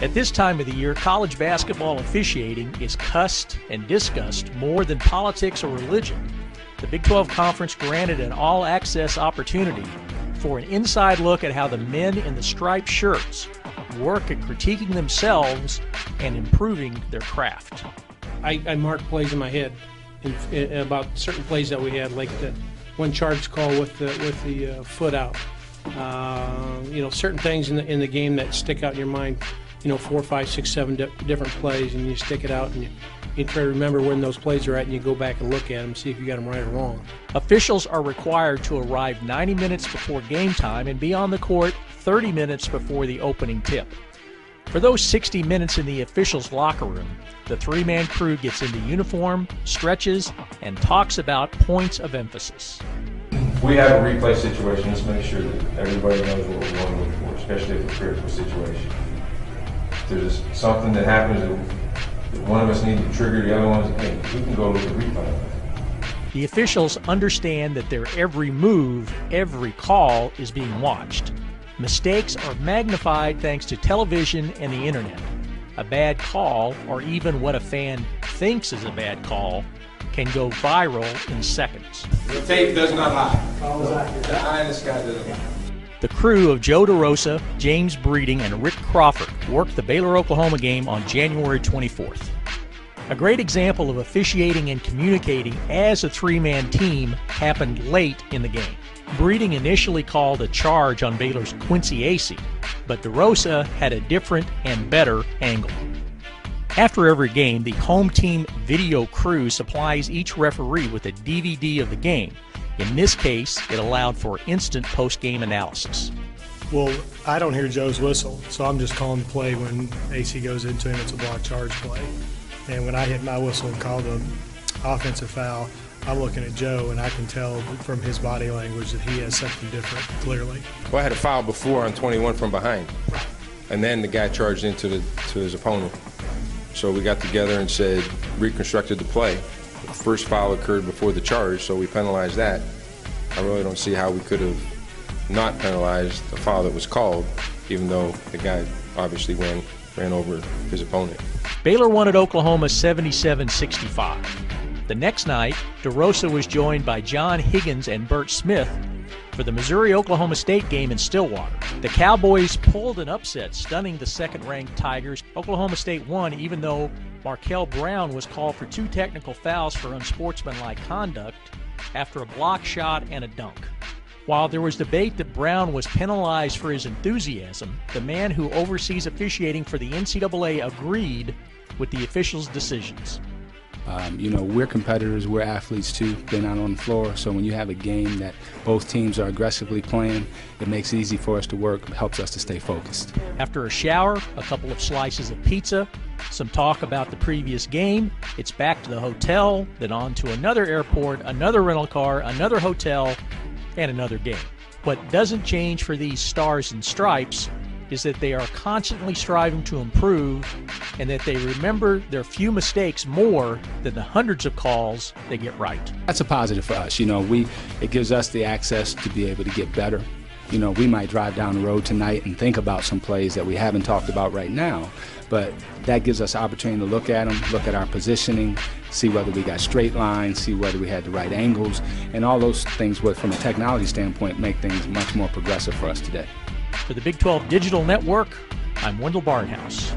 At this time of the year, college basketball officiating is cussed and discussed more than politics or religion. The Big 12 Conference granted an all-access opportunity for an inside look at how the men in the striped shirts work at critiquing themselves and improving their craft. I mark plays in my head about certain plays that we had, like the one charge call with the foot out. Certain things in the game that stick out in your mind. 4, 5, 6, 7 different plays, and you stick it out and you try to remember when those plays are at, and you go back and look at them, see if you got them right or wrong. Officials are required to arrive 90 minutes before game time and be on the court 30 minutes before the opening tip. For those 60 minutes in the officials' locker room, the three-man crew gets into uniform, stretches, and talks about points of emphasis. If we have a replay situation, let's make sure that everybody knows what we're going to look for, especially if it's a critical situation. If there's something that happens that one of us needs to trigger the other one, hey, we can go look at the replay. The officials understand that their every move, every call is being watched. Mistakes are magnified thanks to television and the internet. A bad call, or even what a fan thinks is a bad call, can go viral in seconds. The tape does not lie. The eye in the sky doesn't lie. The crew of Joe DeRosa, James Breeding, and Rick Crawford worked the Baylor-Oklahoma game on January 24th. A great example of officiating and communicating as a three-man team happened late in the game. Breeding initially called a charge on Baylor's Quincy Acey, but DeRosa had a different and better angle. After every game, the home team video crew supplies each referee with a DVD of the game. In this case, it allowed for instant post-game analysis. Well, I don't hear Joe's whistle, so I'm just calling the play when AC goes into him. It's a block charge play. And when I hit my whistle and call the offensive foul, I'm looking at Joe, and I can tell from his body language that he has something different, clearly. Well, I had a foul before on 21 from behind, and then the guy charged into his opponent. So we got together and said, reconstructed the play. The first foul occurred before the charge, so we penalized that. I really don't see how we could have not penalized the foul that was called, even though the guy obviously ran over his opponent. Baylor won at Oklahoma 77-65. The next night, DeRosa was joined by John Higgins and Bert Smith for the Missouri-Oklahoma State game in Stillwater. The Cowboys pulled an upset, stunning the second-ranked Tigers. Oklahoma State won, even though Markel Brown was called for 2 technical fouls for unsportsmanlike conduct after a block shot and a dunk. While there was debate that Brown was penalized for his enthusiasm, the man who oversees officiating for the NCAA agreed with the officials' decisions. We're competitors, we're athletes too, been out on the floor, so when you have a game that both teams are aggressively playing, it makes it easy for us to work, helps us to stay focused. After a shower, a couple of slices of pizza, some talk about the previous game, it's back to the hotel, then on to another airport, another rental car, another hotel, and another game. What doesn't change for these stars and stripes is that they are constantly striving to improve and that they remember their few mistakes more than the hundreds of calls they get right. That's a positive for us. It gives us the access to be able to get better. We might drive down the road tonight and think about some plays that we haven't talked about right now, but that gives us the opportunity to look at them, look at our positioning, see whether we got straight lines, see whether we had the right angles, and all those things would, from a technology standpoint, make things much more progressive for us today. For the Big 12 Digital Network, I'm Wendell Barnhouse.